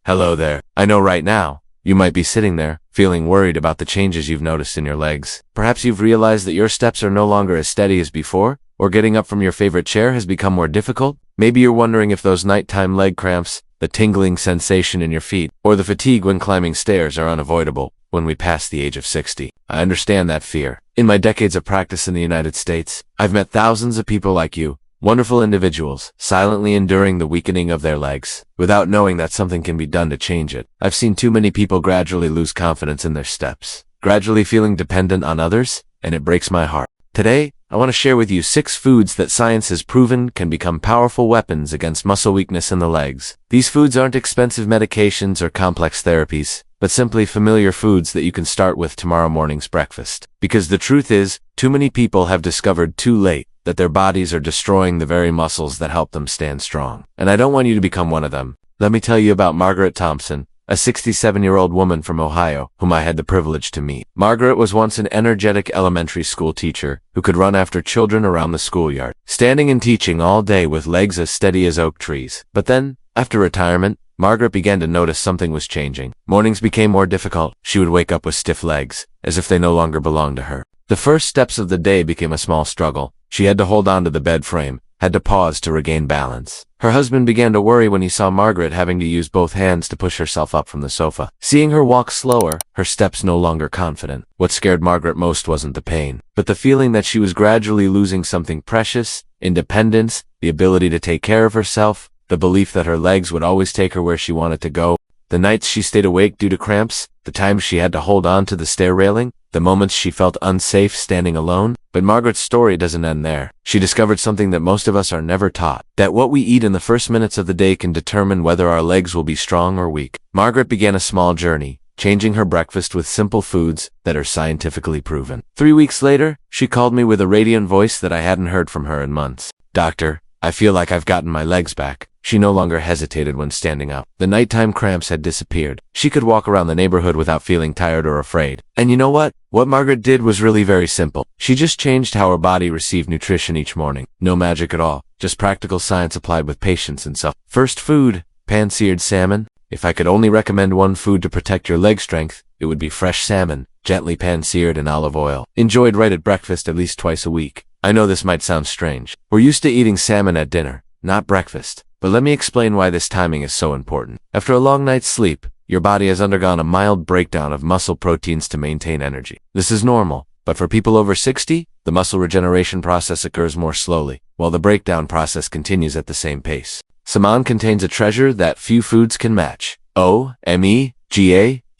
Hello there. I know right now, you might be sitting there, feeling worried about the changes you've noticed in your legs. Perhaps you've realized that your steps are no longer as steady as before, or getting up from your favorite chair has become more difficult. Maybe you're wondering if those nighttime leg cramps, the tingling sensation in your feet, or the fatigue when climbing stairs are unavoidable when we pass the age of 60. I understand that fear. In my decades of practice in the United States, I've met thousands of people like you, wonderful individuals, silently enduring the weakening of their legs, without knowing that something can be done to change it. I've seen too many people gradually lose confidence in their steps, gradually feeling dependent on others, and it breaks my heart. Today, I want to share with you 6 foods that science has proven can become powerful weapons against muscle weakness in the legs. These foods aren't expensive medications or complex therapies, but simply familiar foods that you can start with tomorrow morning's breakfast. Because the truth is, too many people have discovered too late that their bodies are destroying the very muscles that help them stand strong. And I don't want you to become one of them. Let me tell you about Margaret Thompson, a 67-year-old woman from Ohio, whom I had the privilege to meet. Margaret was once an energetic elementary school teacher who could run after children around the schoolyard, standing and teaching all day with legs as steady as oak trees. But then, after retirement, Margaret began to notice something was changing. Mornings became more difficult. She would wake up with stiff legs, as if they no longer belonged to her. The first steps of the day became a small struggle. She had to hold on to the bed frame, had to pause to regain balance. Her husband began to worry when he saw Margaret having to use both hands to push herself up from the sofa. Seeing her walk slower, her steps no longer confident. What scared Margaret most wasn't the pain, but the feeling that she was gradually losing something precious: independence, the ability to take care of herself, the belief that her legs would always take her where she wanted to go. The nights she stayed awake due to cramps, the times she had to hold on to the stair railing, the moments she felt unsafe standing alone. But Margaret's story doesn't end there. She discovered something that most of us are never taught: that what we eat in the first minutes of the day can determine whether our legs will be strong or weak. Margaret began a small journey, changing her breakfast with simple foods that are scientifically proven. 3 weeks later, she called me with a radiant voice that I hadn't heard from her in months. "Doctor, I feel like I've gotten my legs back." She no longer hesitated when standing up. The nighttime cramps had disappeared. She could walk around the neighborhood without feeling tired or afraid. And you know what? What Margaret did was really very simple. She just changed how her body received nutrition each morning. No magic at all, just practical science applied with patience and self. First food, pan-seared salmon. If I could only recommend one food to protect your leg strength, it would be fresh salmon, gently pan-seared in olive oil. Enjoyed right at breakfast at least twice a week. I know this might sound strange. We're used to eating salmon at dinner, not breakfast. But let me explain why this timing is so important. After a long night's sleep, your body has undergone a mild breakdown of muscle proteins to maintain energy. This is normal, but for people over 60, the muscle regeneration process occurs more slowly, while the breakdown process continues at the same pace. Salmon contains a treasure that few foods can match: omega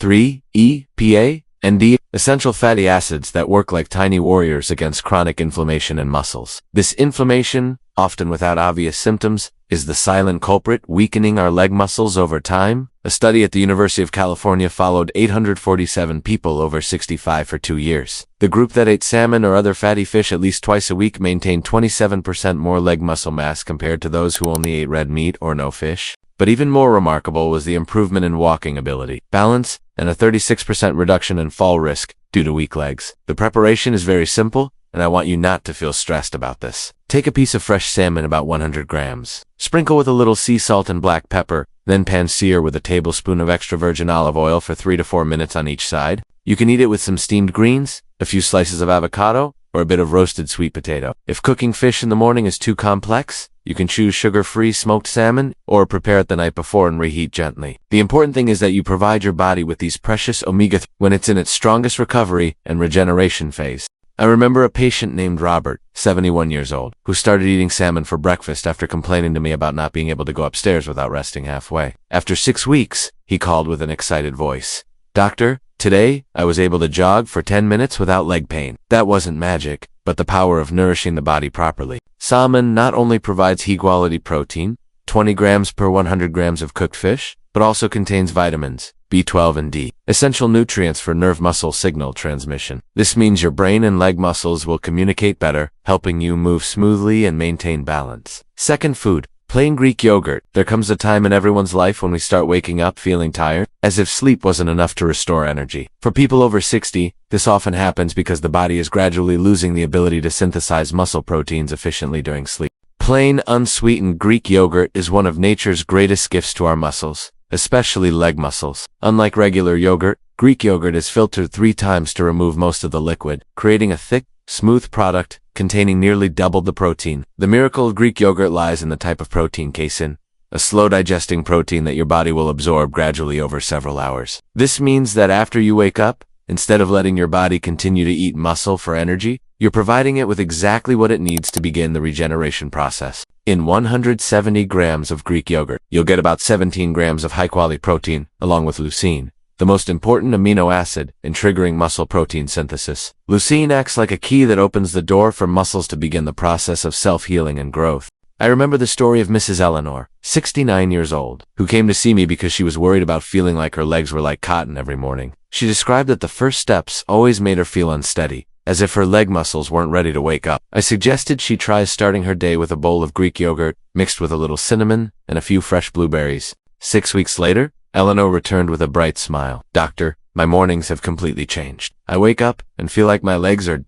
3, EPA, and D, essential fatty acids that work like tiny warriors against chronic inflammation in muscles. This inflammation, often without obvious symptoms, is the silent culprit weakening our leg muscles over time. A study at the University of California followed 847 people over 65 for 2 years. The group that ate salmon or other fatty fish at least twice a week maintained 27% more leg muscle mass compared to those who only ate red meat or no fish. But even more remarkable was the improvement in walking ability, balance, and a 36% reduction in fall risk due to weak legs. The preparation is very simple, and I want you not to feel stressed about this. Take a piece of fresh salmon, about 100 grams. Sprinkle with a little sea salt and black pepper, then pan-sear with a tablespoon of extra virgin olive oil for 3 to 4 minutes on each side. You can eat it with some steamed greens, a few slices of avocado, or a bit of roasted sweet potato. If cooking fish in the morning is too complex, you can choose sugar-free smoked salmon, or prepare it the night before and reheat gently. The important thing is that you provide your body with these precious omega-3 when it's in its strongest recovery and regeneration phase. I remember a patient named Robert, 71 years old, who started eating salmon for breakfast after complaining to me about not being able to go upstairs without resting halfway. After 6 weeks, he called with an excited voice. "Doctor, today, I was able to jog for 10 minutes without leg pain." That wasn't magic, but the power of nourishing the body properly. Salmon not only provides high-quality protein, 20 grams per 100 grams of cooked fish, but also contains vitamins, B12 and D, essential nutrients for nerve muscle signal transmission. This means your brain and leg muscles will communicate better, helping you move smoothly and maintain balance. Second food, plain Greek yogurt. There comes a time in everyone's life when we start waking up feeling tired, as if sleep wasn't enough to restore energy. For people over 60, this often happens because the body is gradually losing the ability to synthesize muscle proteins efficiently during sleep. Plain, unsweetened Greek yogurt is one of nature's greatest gifts to our muscles. especially leg muscles. Unlike regular yogurt, Greek yogurt is filtered 3 times to remove most of the liquid, creating a thick, smooth product containing nearly double the protein. The miracle of Greek yogurt lies in the type of protein casein, a slow-digesting protein that your body will absorb gradually over several hours. This means that after you wake up, instead of letting your body continue to eat muscle for energy, you're providing it with exactly what it needs to begin the regeneration process. In 170 grams of Greek yogurt, you'll get about 17 grams of high-quality protein, along with leucine, the most important amino acid in triggering muscle protein synthesis. Leucine acts like a key that opens the door for muscles to begin the process of self-healing and growth. I remember the story of Mrs. Eleanor, 69 years old, who came to see me because she was worried about feeling like her legs were like cotton every morning. She described that the first steps always made her feel unsteady, as if her leg muscles weren't ready to wake up. I suggested she try starting her day with a bowl of Greek yogurt, mixed with a little cinnamon and a few fresh blueberries. 6 weeks later, Eleanor returned with a bright smile. "Doctor, my mornings have completely changed. I wake up and feel like my legs are ...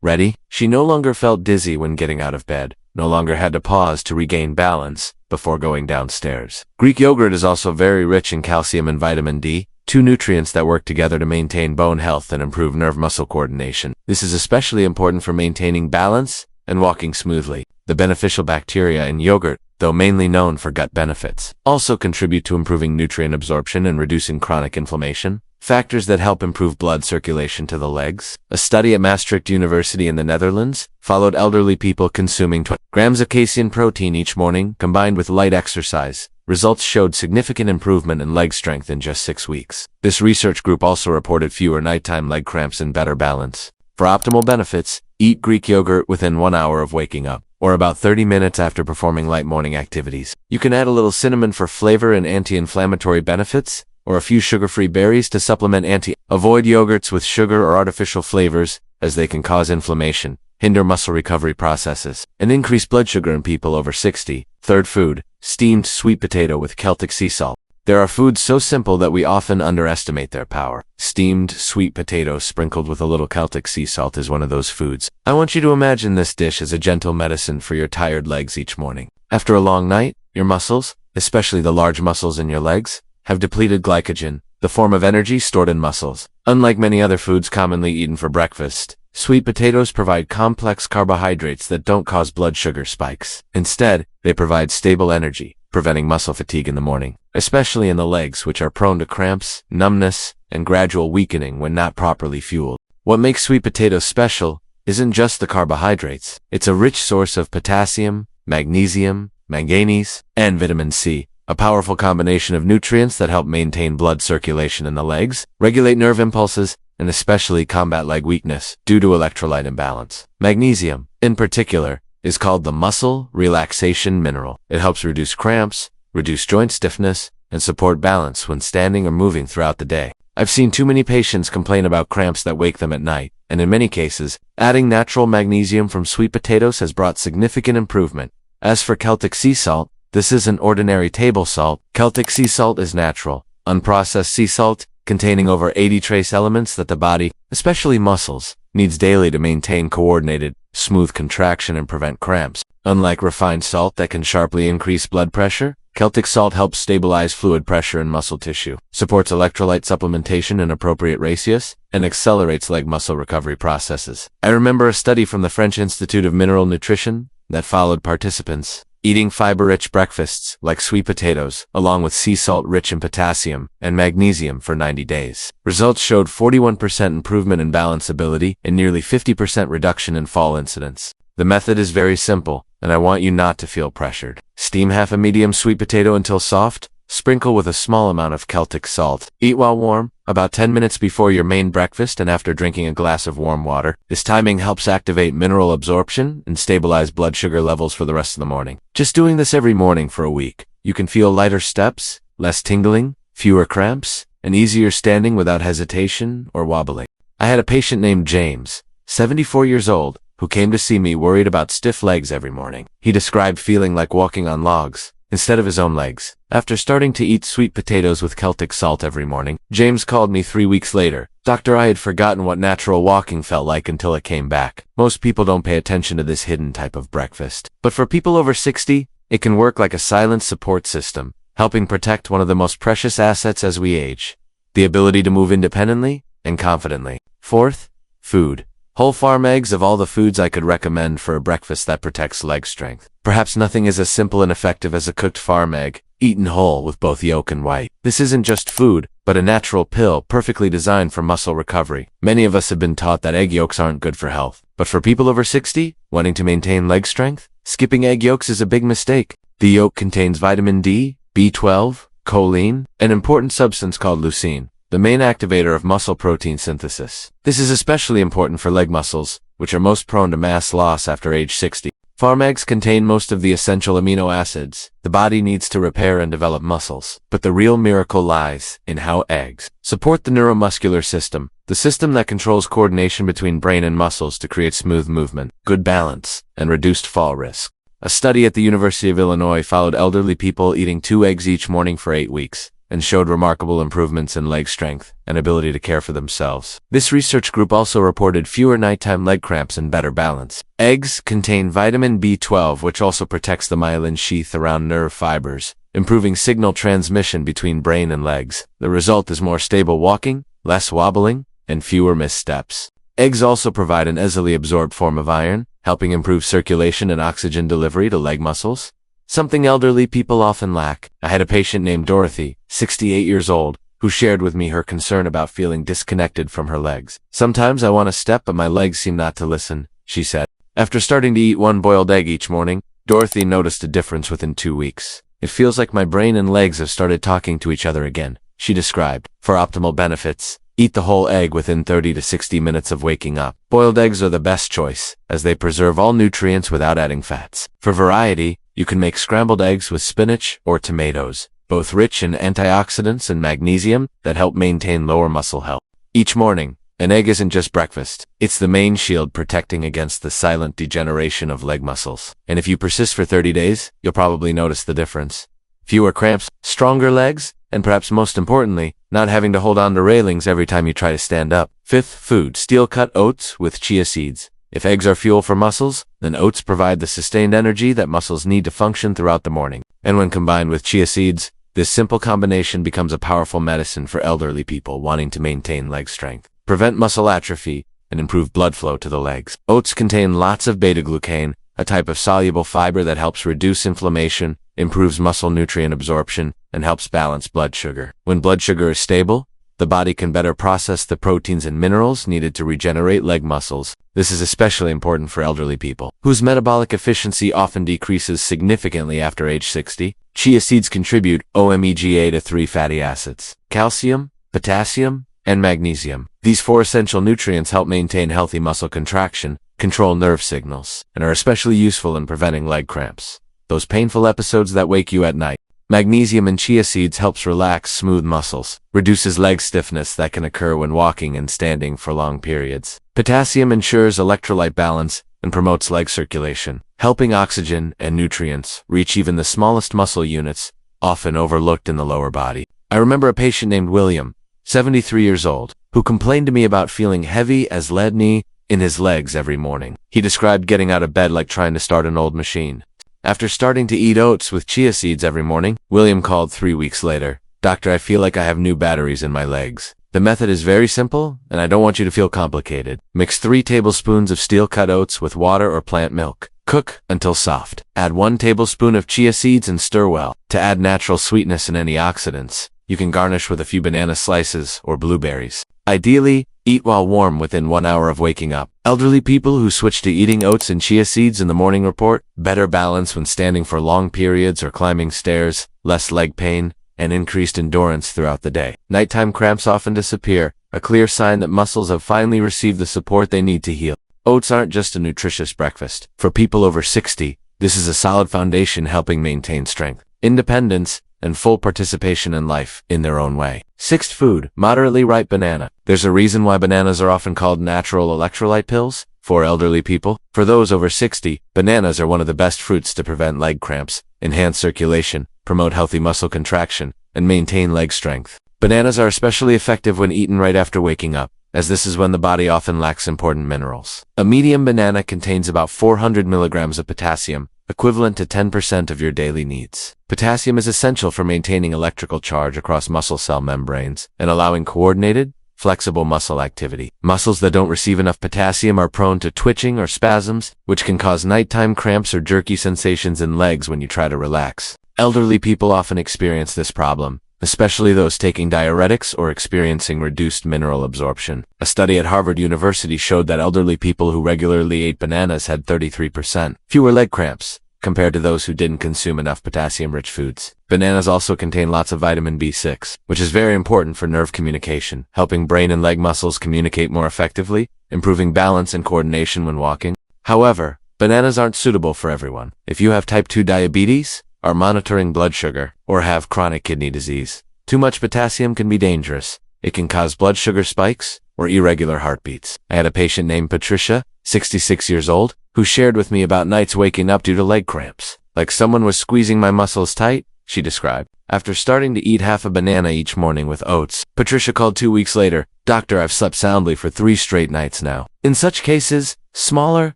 ready." She no longer felt dizzy when getting out of bed, no longer had to pause to regain balance before going downstairs. Greek yogurt is also very rich in calcium and vitamin D, 2 nutrients that work together to maintain bone health and improve nerve-muscle coordination. This is especially important for maintaining balance and walking smoothly. The beneficial bacteria in yogurt, though mainly known for gut benefits, also contribute to improving nutrient absorption and reducing chronic inflammation, factors that help improve blood circulation to the legs. A study at Maastricht University in the Netherlands followed elderly people consuming 20 grams of casein protein each morning, combined with light exercise. Results showed significant improvement in leg strength in just 6 weeks. This research group also reported fewer nighttime leg cramps and better balance. For optimal benefits, eat Greek yogurt within 1 hour of waking up, or about 30 minutes after performing light morning activities. You can add a little cinnamon for flavor and anti-inflammatory benefits, or a few sugar-free berries to supplement Avoid yogurts with sugar or artificial flavors, as they can cause inflammation, hinder muscle recovery processes, and increase blood sugar in people over 60. Third food, steamed sweet potato with Celtic sea salt. There are foods so simple that we often underestimate their power. Steamed sweet potato sprinkled with a little Celtic sea salt is one of those foods. I want you to imagine this dish as a gentle medicine for your tired legs each morning. After a long night, your muscles, especially the large muscles in your legs, have depleted glycogen, the form of energy stored in muscles. Unlike many other foods commonly eaten for breakfast, sweet potatoes provide complex carbohydrates that don't cause blood sugar spikes. Instead, they provide stable energy, preventing muscle fatigue in the morning, especially in the legs, which are prone to cramps, numbness, and gradual weakening when not properly fueled. What makes sweet potatoes special isn't just the carbohydrates. It's a rich source of potassium, magnesium, manganese, and vitamin C, a powerful combination of nutrients that help maintain blood circulation in the legs, regulate nerve impulses, and especially combat leg weakness due to electrolyte imbalance. Magnesium, in particular, is called the muscle relaxation mineral. It helps reduce cramps, reduce joint stiffness, and support balance when standing or moving throughout the day. I've seen too many patients complain about cramps that wake them at night, and in many cases, adding natural magnesium from sweet potatoes has brought significant improvement. As for Celtic sea salt, this isn't ordinary table salt. Celtic sea salt is natural, unprocessed sea salt containing over 80 trace elements that the body, especially muscles, needs daily to maintain coordinated, smooth contraction and prevent cramps. Unlike refined salt that can sharply increase blood pressure, Celtic salt helps stabilize fluid pressure in muscle tissue, supports electrolyte supplementation in appropriate ratios, and accelerates leg muscle recovery processes. I remember a study from the French Institute of Mineral Nutrition that followed participants eating fiber-rich breakfasts like sweet potatoes, along with sea salt rich in potassium and magnesium for 90 days. Results showed 41% improvement in balance ability and nearly 50% reduction in fall incidence. The method is very simple, and I want you not to feel pressured. Steam half a medium sweet potato until soft, sprinkle with a small amount of Celtic salt. Eat while warm, about 10 minutes before your main breakfast and after drinking a glass of warm water. This timing helps activate mineral absorption and stabilize blood sugar levels for the rest of the morning. Just doing this every morning for a week, you can feel lighter steps, less tingling, fewer cramps, and easier standing without hesitation or wobbling. I had a patient named James, 74 years old, who came to see me worried about stiff legs every morning. He described feeling like walking on logs instead of his own legs. After starting to eat sweet potatoes with Celtic salt every morning, James called me 3 weeks later. "Doctor, I had forgotten what natural walking felt like until it came back." Most people don't pay attention to this hidden type of breakfast. But for people over 60, it can work like a silent support system, helping protect one of the most precious assets as we age, the ability to move independently and confidently. Fourth, food. Whole farm eggs. Of all the foods I could recommend for a breakfast that protects leg strength, perhaps nothing is as simple and effective as a cooked farm egg, eaten whole with both yolk and white. This isn't just food, but a natural pill perfectly designed for muscle recovery. Many of us have been taught that egg yolks aren't good for health, but for people over 60, wanting to maintain leg strength, skipping egg yolks is a big mistake. The yolk contains vitamin D, B12, choline, an important substance called leucine, the main activator of muscle protein synthesis. This is especially important for leg muscles, which are most prone to mass loss after age 60. Farm eggs contain most of the essential amino acids the body needs to repair and develop muscles. But the real miracle lies in how eggs support the neuromuscular system, the system that controls coordination between brain and muscles to create smooth movement, good balance, and reduced fall risk. A study at the University of Illinois followed elderly people eating 2 eggs each morning for 8 weeks, and showed remarkable improvements in leg strength and ability to care for themselves. This research group also reported fewer nighttime leg cramps and better balance. Eggs contain vitamin B12, which also protects the myelin sheath around nerve fibers, improving signal transmission between brain and legs. The result is more stable walking, less wobbling, and fewer missteps. Eggs also provide an easily absorbed form of iron, helping improve circulation and oxygen delivery to leg muscles, something elderly people often lack. I had a patient named Dorothy, 68 years old, who shared with me her concern about feeling disconnected from her legs. "Sometimes I want to step, but my legs seem not to listen," she said. After starting to eat 1 boiled egg each morning, Dorothy noticed a difference within 2 weeks. "It feels like my brain and legs have started talking to each other again," she described. For optimal benefits, eat the whole egg within 30 to 60 minutes of waking up. Boiled eggs are the best choice, as they preserve all nutrients without adding fats. For variety, you can make scrambled eggs with spinach or tomatoes, both rich in antioxidants and magnesium that help maintain lower muscle health. Each morning, an egg isn't just breakfast, it's the main shield protecting against the silent degeneration of leg muscles. And if you persist for 30 days, you'll probably notice the difference. Fewer cramps, stronger legs, and perhaps most importantly, not having to hold on to railings every time you try to stand up. Fifth, food. Steel-cut oats with chia seeds. If eggs are fuel for muscles, then oats provide the sustained energy that muscles need to function throughout the morning. And when combined with chia seeds, this simple combination becomes a powerful medicine for elderly people wanting to maintain leg strength, prevent muscle atrophy, and improve blood flow to the legs. Oats contain lots of beta-glucan, a type of soluble fiber that helps reduce inflammation, improves muscle nutrient absorption, and helps balance blood sugar. When blood sugar is stable, the body can better process the proteins and minerals needed to regenerate leg muscles. This is especially important for elderly people, whose metabolic efficiency often decreases significantly after age 60. Chia seeds contribute omega to 3 fatty acids, calcium, potassium, and magnesium. These 4 essential nutrients help maintain healthy muscle contraction, control nerve signals, and are especially useful in preventing leg cramps, those painful episodes that wake you at night. Magnesium in chia seeds helps relax smooth muscles, reduces leg stiffness that can occur when walking and standing for long periods. Potassium ensures electrolyte balance and promotes leg circulation, helping oxygen and nutrients reach even the smallest muscle units, often overlooked in the lower body. I remember a patient named William, 73 years old, who complained to me about feeling heavy as lead in his legs every morning. He described getting out of bed like trying to start an old machine. After starting to eat oats with chia seeds every morning, William called 3 weeks later. "Doctor, I feel like I have new batteries in my legs. The method is very simple, and I don't want you to feel complicated. Mix 3 tablespoons of steel-cut oats with water or plant milk. Cook until soft. Add 1 tablespoon of chia seeds and stir well. To add natural sweetness and antioxidants, you can garnish with a few banana slices or blueberries. Ideally, eat while warm within 1 hour of waking up." Elderly people who switch to eating oats and chia seeds in the morning report better balance when standing for long periods or climbing stairs, less leg pain, and increased endurance throughout the day. Nighttime cramps often disappear, a clear sign that muscles have finally received the support they need to heal. Oats aren't just a nutritious breakfast. For people over 60, this is a solid foundation helping maintain strength, independence, and full participation in life in their own way. Sixth, food. Moderately ripe banana. There's a reason why bananas are often called natural electrolyte pills for elderly people. For those over 60, bananas are one of the best fruits to prevent leg cramps, enhance circulation, promote healthy muscle contraction, and maintain leg strength. Bananas are especially effective when eaten right after waking up, as this is when the body often lacks important minerals. A medium banana contains about 400 milligrams of potassium, equivalent to 10% of your daily needs. Potassium is essential for maintaining electrical charge across muscle cell membranes and allowing coordinated, flexible muscle activity. Muscles that don't receive enough potassium are prone to twitching or spasms, which can cause nighttime cramps or jerky sensations in legs when you try to relax. Elderly people often experience this problem, especially those taking diuretics or experiencing reduced mineral absorption. A study at Harvard University showed that elderly people who regularly ate bananas had 33% fewer leg cramps compared to those who didn't consume enough potassium-rich foods. Bananas also contain lots of vitamin B6, which is very important for nerve communication, helping brain and leg muscles communicate more effectively, improving balance and coordination when walking. However, bananas aren't suitable for everyone. If you have type 2 diabetes, are monitoring blood sugar, or have chronic kidney disease, too much potassium can be dangerous. It can cause blood sugar spikes or irregular heartbeats. I had a patient named Patricia, 66 years old, who shared with me about nights waking up due to leg cramps. Like someone was squeezing my muscles tight, she described. After starting to eat half a banana each morning with oats, Patricia called 2 weeks later, "Doctor, I've slept soundly for 3 straight nights now." In such cases, smaller,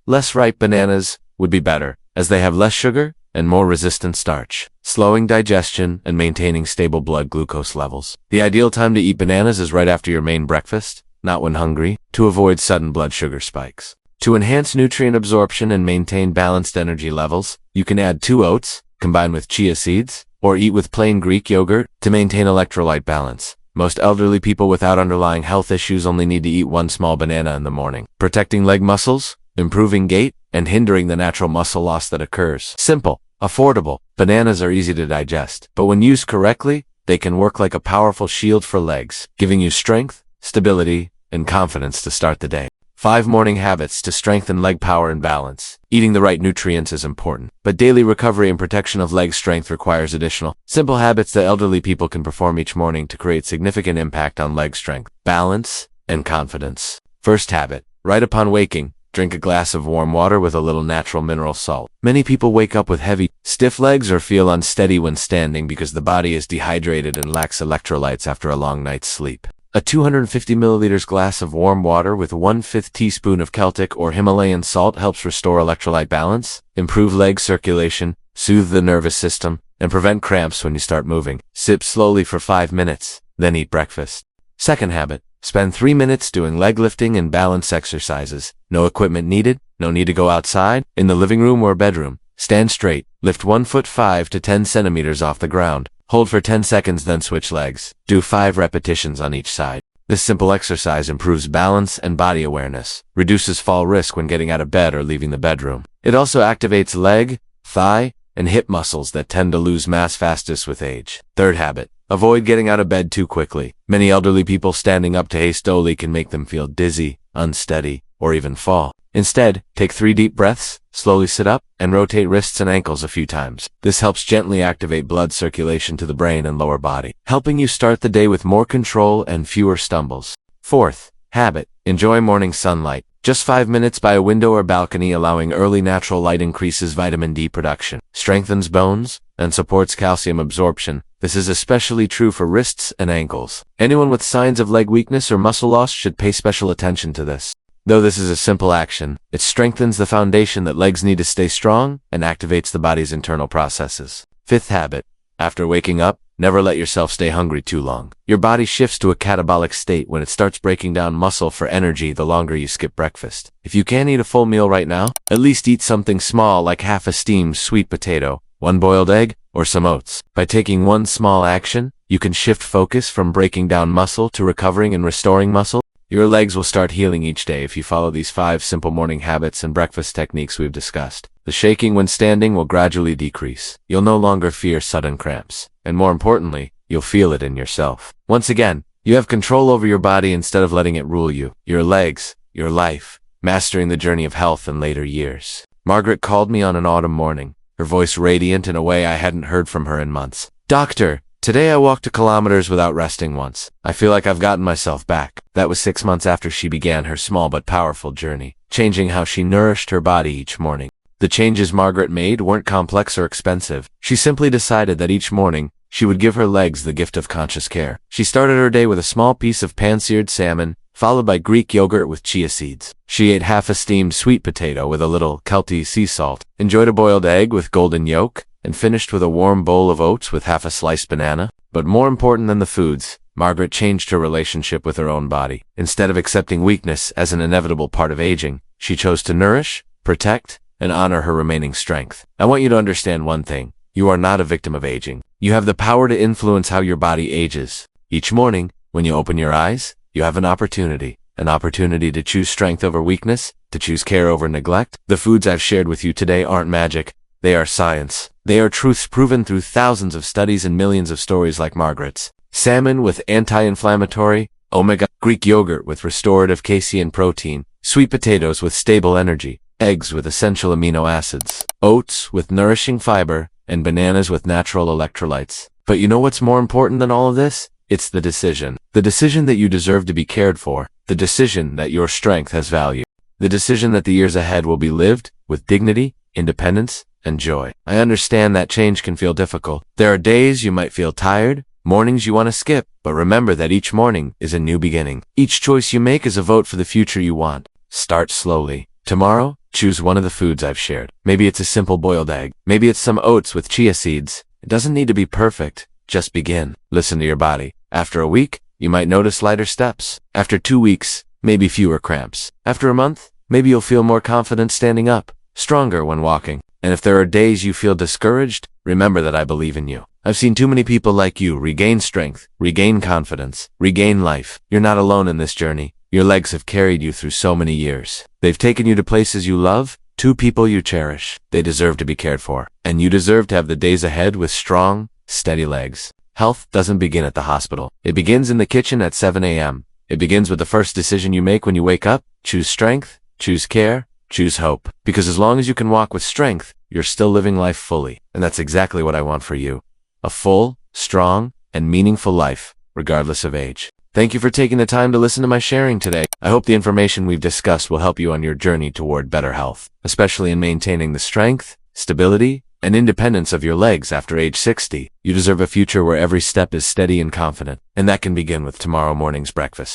less ripe bananas would be better, as they have less sugar and more resistant starch, slowing digestion and maintaining stable blood glucose levels. The ideal time to eat bananas is right after your main breakfast, not when hungry, to avoid sudden blood sugar spikes. To enhance nutrient absorption and maintain balanced energy levels, you can add 2 oats, combine with chia seeds, or eat with plain Greek yogurt to maintain electrolyte balance. Most elderly people without underlying health issues only need to eat 1 small banana in the morning, protecting leg muscles, improving gait, and hindering the natural muscle loss that occurs. Simple, affordable, bananas are easy to digest, but when used correctly, they can work like a powerful shield for legs, giving you strength, stability, and confidence to start the day. 5 morning habits to strengthen leg power and balance. Eating the right nutrients is important, but daily recovery and protection of leg strength requires additional, simple habits that elderly people can perform each morning to create significant impact on leg strength, balance, and confidence. First habit, right upon waking, drink a glass of warm water with a little natural mineral salt. Many people wake up with heavy, stiff legs or feel unsteady when standing because the body is dehydrated and lacks electrolytes after a long night's sleep. A 250 milliliters glass of warm water with 1/5 teaspoon of Celtic or Himalayan salt helps restore electrolyte balance, improve leg circulation, soothe the nervous system, and prevent cramps when you start moving. Sip slowly for 5 minutes, then eat breakfast. Second habit, spend 3 minutes doing leg lifting and balance exercises. No equipment needed, no need to go outside. In the living room or bedroom, stand straight, lift 1 foot 5 to 10 centimeters off the ground. Hold for 10 seconds, then switch legs. Do 5 repetitions on each side. This simple exercise improves balance and body awareness, reduces fall risk when getting out of bed or leaving the bedroom. It also activates leg, thigh, and hip muscles that tend to lose mass fastest with age. Third habit, avoid getting out of bed too quickly. Many elderly people standing up too hastily can make them feel dizzy, unsteady, or even fall. Instead, take 3 deep breaths, slowly sit up, and rotate wrists and ankles a few times. This helps gently activate blood circulation to the brain and lower body, helping you start the day with more control and fewer stumbles. Fourth habit, enjoy morning sunlight. Just 5 minutes by a window or balcony, allowing early natural light increases vitamin D production, strengthens bones, and supports calcium absorption. This is especially true for wrists and ankles. Anyone with signs of leg weakness or muscle loss should pay special attention to this. Though this is a simple action, it strengthens the foundation that legs need to stay strong and activates the body's internal processes. Fifth habit, after waking up, never let yourself stay hungry too long. Your body shifts to a catabolic state when it starts breaking down muscle for energy the longer you skip breakfast. If you can't eat a full meal right now, at least eat something small like half a steamed sweet potato, 1 boiled egg, or some oats. By taking one small action, you can shift focus from breaking down muscle to recovering and restoring muscle. Your legs will start healing each day if you follow these 5 simple morning habits and breakfast techniques we've discussed. The shaking when standing will gradually decrease. You'll no longer fear sudden cramps. And more importantly, you'll feel it in yourself. Once again, you have control over your body instead of letting it rule you. Your legs, your life, mastering the journey of health in later years. Margaret called me on an autumn morning, her voice radiant in a way I hadn't heard from her in months. "Doctor, today I walked 2 kilometers without resting once. I feel like I've gotten myself back." That was 6 months after she began her small but powerful journey, changing how she nourished her body each morning. The changes Margaret made weren't complex or expensive. She simply decided that each morning, she would give her legs the gift of conscious care. She started her day with a small piece of pan-seared salmon, followed by Greek yogurt with chia seeds. She ate half a steamed sweet potato with a little Celtic sea salt, enjoyed a boiled egg with golden yolk, and finished with a warm bowl of oats with half a sliced banana. But more important than the foods, Margaret changed her relationship with her own body. Instead of accepting weakness as an inevitable part of aging, she chose to nourish, protect, and honor her remaining strength. I want you to understand one thing. You are not a victim of aging. You have the power to influence how your body ages. Each morning, when you open your eyes, you have an opportunity to choose strength over weakness, to choose care over neglect. The foods I've shared with you today aren't magic. They are science. They are truths proven through thousands of studies and millions of stories like Margaret's. Salmon with anti-inflammatory, omega, Greek yogurt with restorative casein protein, sweet potatoes with stable energy, eggs with essential amino acids, oats with nourishing fiber, and bananas with natural electrolytes. But you know what's more important than all of this? It's the decision. The decision that you deserve to be cared for. The decision that your strength has value. The decision that the years ahead will be lived with dignity, independence, and joy. I understand that change can feel difficult. There are days you might feel tired, mornings you want to skip, but remember that each morning is a new beginning. Each choice you make is a vote for the future you want. Start slowly. Tomorrow, choose one of the foods I've shared. Maybe it's a simple boiled egg. Maybe it's some oats with chia seeds. It doesn't need to be perfect. Just begin. Listen to your body. After a week, you might notice lighter steps. After 2 weeks, maybe fewer cramps. After a month, maybe you'll feel more confident standing up, stronger when walking. And if there are days you feel discouraged, remember that I believe in you. I've seen too many people like you regain strength, regain confidence, regain life. You're not alone in this journey. Your legs have carried you through so many years. They've taken you to places you love, to people you cherish. They deserve to be cared for. And you deserve to have the days ahead with strong, steady legs. Health doesn't begin at the hospital. It begins in the kitchen at 7 a.m. It begins with the first decision you make when you wake up. Choose strength, choose care, choose hope. Because as long as you can walk with strength, you're still living life fully. And that's exactly what I want for you. A full, strong, and meaningful life, regardless of age. Thank you for taking the time to listen to my sharing today. I hope the information we've discussed will help you on your journey toward better health, especially in maintaining the strength, stability, and independence of your legs after age 60. You deserve a future where every step is steady and confident, and that can begin with tomorrow morning's breakfast.